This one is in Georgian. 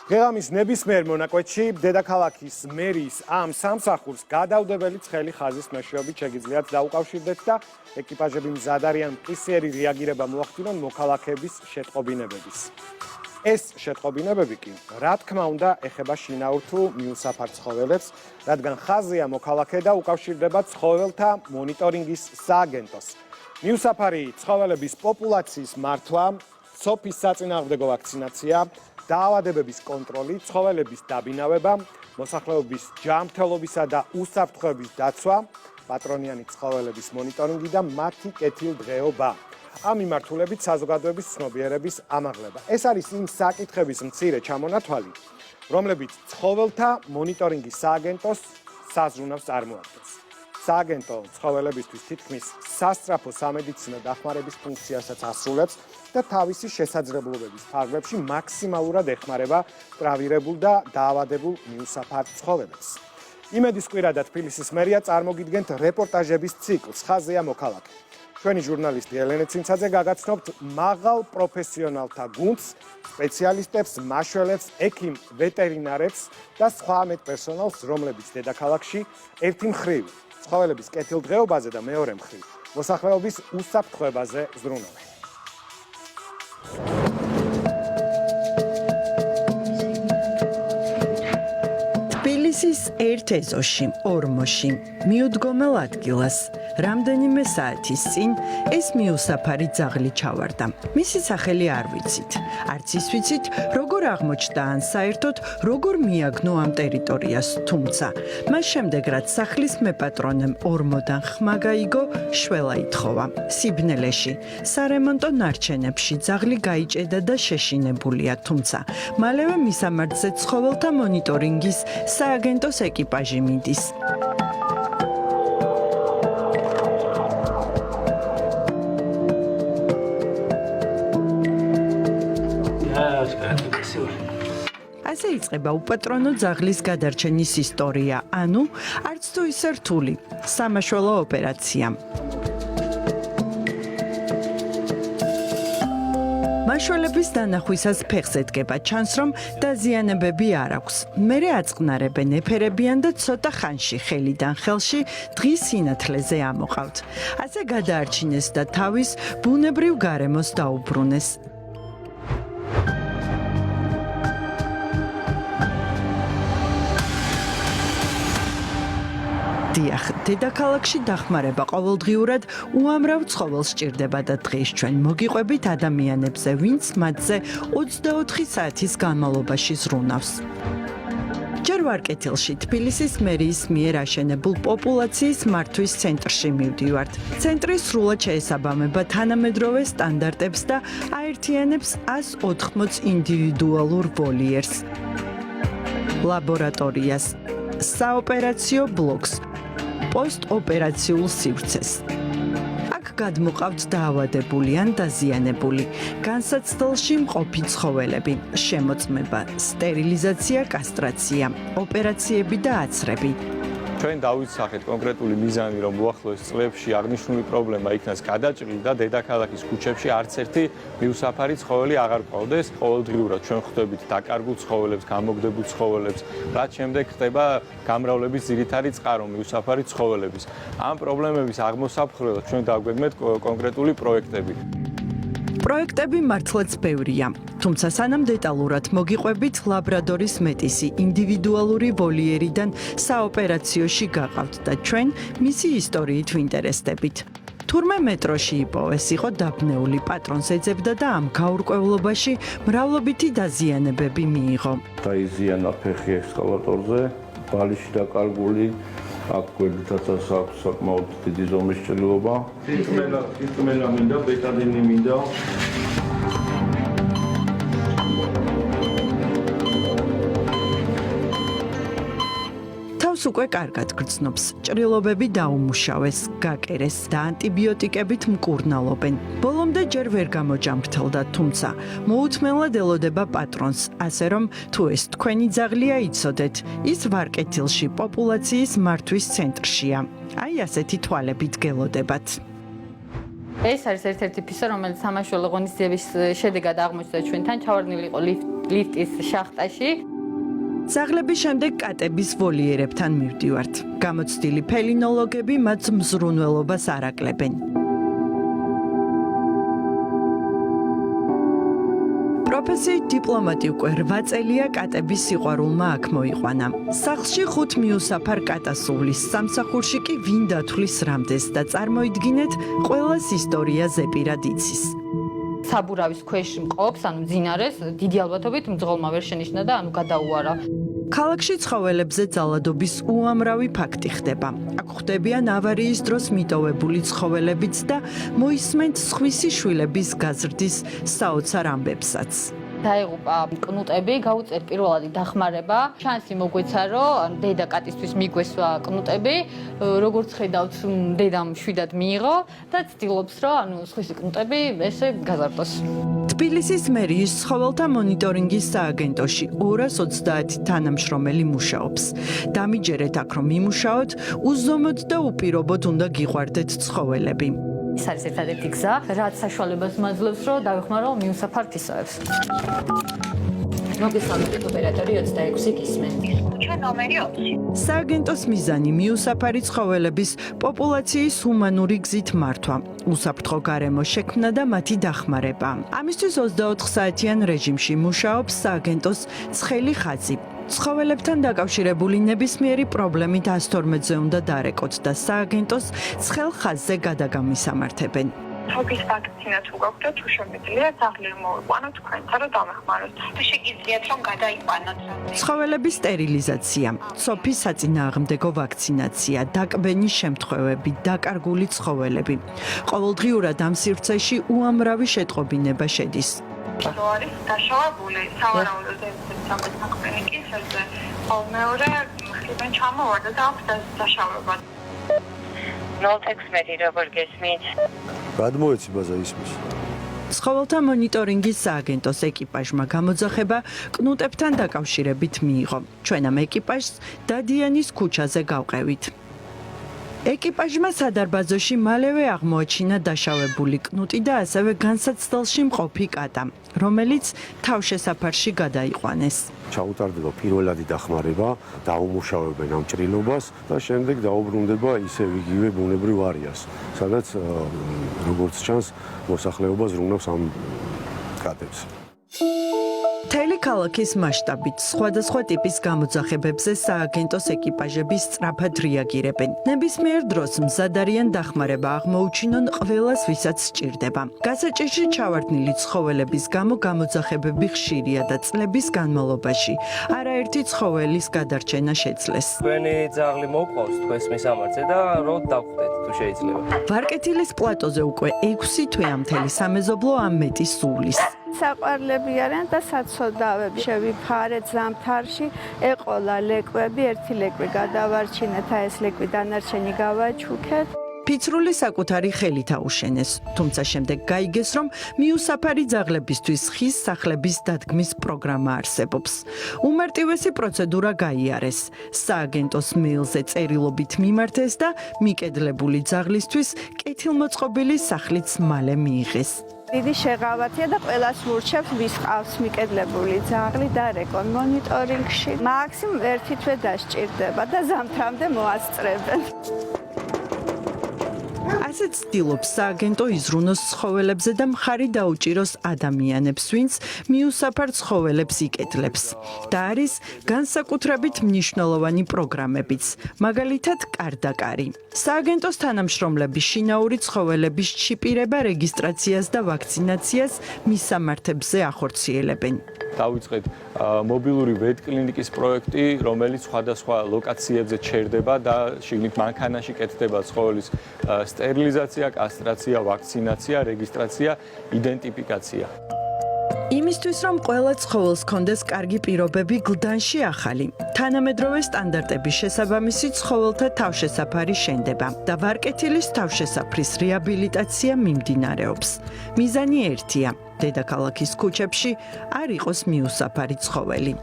დღეამის ნებისმიერ მონაკვეთში დედაქალაქის მერის ამ სამსახურს გადაუდებელი ცხელი ხაზის მეშვეობით შეგიძლიათ დაუკავშირდეთ და ეკიპაჟები მზად არიან მყისიერი რეაგირება მოახდინონ მოქალაქეების შეტყობინებების. ეს შეტყობინებები კი, რა თქმა უნდა, ეხება შინაურ თუ მიუსაფარ ცხოველებს, რადგან ხაზია მოქალაქე და უკავშირდება ცხოველთა მონიტორინგის სააგენტოს. მიუსაფარი ცხოველების პოპულაციის მართვა, სოფის საწინააღმდეგო ვაქცინაცია, დაავადებების კონტროლი, ცხოველების დაბინავება, მოსახლეობის ჯანმრთელობისა და უსაფრთხოების დაცვა, პატრონიანი ცხოველების მონიტორინგი და მათი კეთილდღეობა. ამ მიმართულებით საზოგადოების ცნობიერების ამაღლება. ეს არის იმ საკითხების მცირე ჩამონათვალი, რომლებიც ცხოველთა მონიტორინგის სააგენტოს საზრუნავს წარმოადგენს. სააგენტო ცხოველებისთვის თითქმის სასწრაფო სამედიცინო დახმარების ფუნქციასაც ასრულებს და თავისი შესაძლებლობების ფარგლებში მაქსიმალურად ეხმარება ტრავირებულ და დაავადებულ მიუსაფარ ცხოველებს. იმედის კვირა და თბილისის მერია წარმოგიდგენთ რეპორტაჟების ციკლს ხაზია მოქალაქე. ჩვენი ჟურნალისტი ელენე ცინცაძე გაგაცნობთ მაღალ პროფესიონალთა გუნდს, სპეციალისტებს, მაშველებს, ექიმ ვეტერინარებს და სხვა მედპერსონალს, რომლებიც დედაქალაქში ერთი მხრივ ცხოველების კეთილდღეობაზე და მეორე მხრივ მოსახლეობის უსაფრთხოებაზე ზრუნავენ. თბილისის ერთ ეზოში, ორმოში, მიუდგომელ ადგილას, რამდენიმე საათის წინ ეს მიუსაფარი ძაღლი ჩავარდა. მისი სახელი არ ვიცით. არც ის ვიცით, როგორ აღმოჩნდა ან საერთოდ როგორ მიაგნო ამ ტერიტორიას, თუმცა მას შემდეგ რაც სახლის მეპატრონემ ორმოდან ხმა გაიგო, შველა ითხოვა. სიბნელეში, სარემონტო ნარჩენებში ძაღლი გაიჭედა და შეშინებულია, თუმცა მალევე მისამართზე ცხოველთა მონიტორინგის სააგენტოს ეკიპაჟი მიდის. ასე იწყება უპატრონო ძაღლის გადარჩენის ისტორია, ანუ არც თუ ისე რთული, სამაშველო ოპერაცია. მაშველების დანახვისას ფეხზე დგება, ჩანს რომ დაზიანებები არ აქვს. მერე აწყნარებენ, ეფერებიან და ცოტა ხანში ხელიდან ხელში დღის სინათლეზე ამოყავთ. ასე გადაარჩინეს და თავის ბუნებრივ გარემოს დაუბრუნეს. დიახ, დედაქალაქში დახმარება ყოველდღიურად უამრავ ცხოველს სჭირდება და დღეს ჩვენ მოგიყვებით ადამიანებზე, ვინც მათზე 24 საათის განმავლობაში ზრუნავს. ჯერ ვარ კეთილში, თბილისის მერიის მიერ აშენებულ პოპულაციის მართვის ცენტრში მივდივართ. ცენტრი სრულად შეესაბამება თანამედროვე სტანდარტებს და აერთიანებს 180 ინდივიდუალურ ვოლიერს, ლაბორატორიას, საოპერაციო ბლოკს, პოსტ-ოპერაციულ სივრცეს. აქ გადმოყავთ დაავადებული ან დაზიანებული, განსაცდელში მყოფი ცხოველები, შემოწმება, სტერილიზაცია, კასტრაცია, ოპერაციები და აცრები. ჩვენ დავიცახეთ კონკრეტული მიზანი, რომ უახლოეს წლებში აღნიშნული პრობლემა იქნას გადაჭრილი და დედაქალაქის ქუჩებში არც ერთი მიუსაფარი ცხოველი აღარ ყავდეს. ყოველდღიურად ჩვენ ხვდებით დაკარგულ ცხოველებს, გამოგდებულ ცხოველებს, რაც შემდეგ ხდება გამრავლების ძირითადი წყარო მიუსაფარი ცხოველების. ამ პრობლემების აღმოსაფხვრელად ჩვენ დაგვეგმეთ კონკრეტული პროექტები. პროექტები მართლაც ბევრია, თუმცა სანამ დეტალურად მოგიყვებით ლაბრადორის მეტისი ინდივიდუალური ვოლიერიდან საოპერაციოში გაყავთ და ჩვენ მისი ისტორიით ვინტერესდებით. თურმე მეტროში იპოვეს, იყო დაბნეული, პატრონს ეძებდა და ამ გაურკვევლობაში მრავლობითი დაზიანებები მიიღო. დაიზიანა ფეხი ესკალატორზე, ბალიში დაკარგული, აქ გვერდითაც აქვს საკმაოდ დიდი ზომის ჭრილობა. სიტყმელა მინდა, ბეტადინი მინდა. თავს უკვე კარგად გრძნობს, ჭრილობები დაუმუშავეს, გაკერეს და ანტიბიოტიკებით მკურნალობენ. ბოლომდე ჯერ ვერ გამოჯამრთელდა, თუმცა მოუთმენლად ელოდება პატრონს, ასე რომ თუ ეს თქვენი ძაღლია იცოდეთ, ის ვარკეთილში პოპულაციის მართვის ცენტრშია. აი ასეთი თვალებით გელოდებათ. ეს არის ერთ-ერთი ფისა, რომელიც სამაშველო ღონისძიების შედეგად აღმოჩნდა ჩვენთან, ჩავარდნილი იყო ლიფტ ლიფტის შახტაში. ძაღლების შემდეგ კატების ვოლიერებთან მივდივართ. გამოცდილი ფელინოლოგები მათ მზრუნველობას არ ακლებენ. პროფესიით დიპლომატი უკვე 8 წელია კატების სიყვარულმა აქ მოიყვანა. სახლში 5 მიუსაფარ კატა სუვლის, სამსახურში კი ვინ დათვლის რამდენს და წარმოიდგინეთ, ყველას ისტორია ზეპირად იცის. საბურავის ქვეშ მყოფს, ანუ მძინარეს, დიდი ალბათობით მძღოლმა ვერ შენიშნა და გადაუარა. ქალაქში ცხოველებზე ძალადობის უამრავი ფაქტი ხდება. აქ ხდებიან ავარიის დროს მიტოვებული ცხოველებიც და მოისმენთ სხვისი შვილების გაზრდის საოცარ ამბებსაც. დაეღუპა კნუტები, გაუწერ პირველადი დახმარება. შანსი მოგვეცა, რომ დედა კატისთვის მიგვესვა კნუტები, როგორც ხედავთ, დედამ შვიდად მიიღო და ცდილობს, რომ სხვისი კნუტები ესე გაზარდოს. თბილისის მერიის ცხოველთა მონიტორინგის სააგენტოში 230 თანამშრომელი მუშაობს. დამიჯერეთ აქ რომ იმუშაოთ, უზომოდ და უპირობოდ უნდა გიყვარდეთ ცხოველები. ეს არის ერთადერთი გზა, რაც საშუალებას მაძლევს, რომ დავეხმარო მიუსაფარ ფისოებს. მოგესალმებით ოპერატორი 26 გისმენთ. ჩვენ ნომერი 4. სააგენტოს მიზანი მიუსაფარი ცხოველების პოპულაციის ჰუმანური გზით მართვა, უსაფრთხო გარემო შექმნა და მათი დახმარება. ამისთვის 24 საათიან რეჟიმში მუშაობს სააგენტოს ცხელი ხაზი. ცხოველებთან დაკავშირებული ნებისმიერი პრობლემით 112-ზე უნდა დარეკოთ და სააგენტოს ცხელ ხაზზე გადაგამისამართებენ. თოგის ვაქცინა თუ გაქვთ და თუ შემიძლია ძაღლი მოვიყვანოთ თქვენთან რომ დამეხმაროთ. შეგიძლიათ რომ გადაიყვანოთ. ცხოველების სტერილიზაცია, ცოფის საწინააღმდეგო ვაქცინაცია, დაკბენის შემთხვევები, დაკარგული ცხოველები. ყოველდღიურად ამ სივრცეში უამრავი შეტყობინება შედის. რო არის დაშავებული სავარაუდოდ ეს კლინიკის ეს მეორე ხიდან ჩამოვარდა და აქვს დაშავება. 016 როგორ გესმით? გადმოეცი ბაზა ისმის. ცხოველთა მონიტორინგის სააგენტოს ეკიპაჟმა გამოძახება კნუტებთან დაკავშირებით მიიღო. ჩვენ ამ ეკიპაჟს დადიანის ქუჩაზე გავყევით. ეკიპაჟმა სადარბაზოში მალევე აღმოაჩინა დაშავებული კნუტი და ასევე განსაცდელში მყოფი კატა, რომელიც თავშესაფარში გადაიყვანეს. ჩაუტარდება პირველადი დახმარება, დაუმუშავებენ ამ ჭრილობას და შემდეგ დაუბრუნდება ისევ იგივე ბუნებრივ არეას, სადაც როგორც ჩანს, მოსახლეობა ზრუნავს ამ კატებს. მთელი ქალაქის მასშტაბით სხვადასხვა ტიპის გამოძახებებზე სააგენტოს ეკიპაჟები სწრაფად რეაგირებენ. ნებისმიერ დროს მზად არიან დახმარება აღმოუჩინონ ყველას, ვისაც სჭირდება. გასაჭირში ჩავარდნილი ცხოველების გამო გამოძახებები ხშირია და წლების განმავლობაში არაერთი ცხოველის გადარჩენა შეძლეს. თქვენი ძაღლი მოყვავს თქვენს მისამართზე და რო დავხვდეთ თუ შეიძლება. ვარკეთილის პლატოზე უკვე 6 თვეა მთელი სამეზობლო ამ მეტი სუვლის. საყვარლები არიან და საცოდავები შევიფარეთ ზამთარში, ეყოლა ლეკვები, ერთი ლეკვი გადავარჩინეთ, ეს ლეკვი დანარჩენი გავაჩუქეთ. ფიცრული საკუთარი ხელით აუშენეს, თუმცა შემდეგ გაიგეს, რომ მიუსაფარი ძაღლებისთვის ხის სახლების დადგმის პროგრამა არსებობს. უმარტივესი პროცედურა გაიარეს. სააგენტოს მეილზე წერილობით მიმართეს და მიკედლებული ძაღლისთვის კეთილმოწყობილი სახლიც მალე მიიღეს. დიდი შეღავათია და ყველას ვურჩევთ, ვის ყავს მიკედლებული ძაღლი და რეკონ მონიტორინგში. მაქსიმუმ ერთი თვე დასჭირდება და ზამთრამდე მოასწრებენ. ასეც ცდილობს სააგენტო იზრუნოს ცხოველებზე და მხარი დაუჭიროს ადამიანებს, ვინც მიუსაფარ ცხოველებს იკედლებს. და არის განსაკუთრებით მნიშვნელოვანი პროგრამებიც, მაგალითად კარდაკარი. სააგენტოს თანამშრომლები შინაური ცხოველების ჩიპირება, რეგისტრაციას და ვაქცინაციას მისამართებზე ახორციელებენ. დავიწყეთ მობილური ვეტკლინიკის პროექტი, რომელიც სხვადასხვა ლოკაციებზე ჩერდება და შიგნით მანქანაში კეთდება ცხოველის სტერილიზაცია, კასტრაცია, ვაქცინაცია, რეგისტრაცია, იდენტიფიკაცია. იმისთვის, რომ ყველა ცხოველს ჰქონდეს კარგი პირობები, გლდანში ახალი, თანამედროვე სტანდარტების შესაბამისი ცხოველთა თავშესაფარი შენდება და ვარკეთილის თავშესაფრის რეაბილიტაცია მიმდინარეობს. მიზანი ერთია: დედაქალაქის ქუჩებში არ იყოს მიუსაფარი ცხოველი.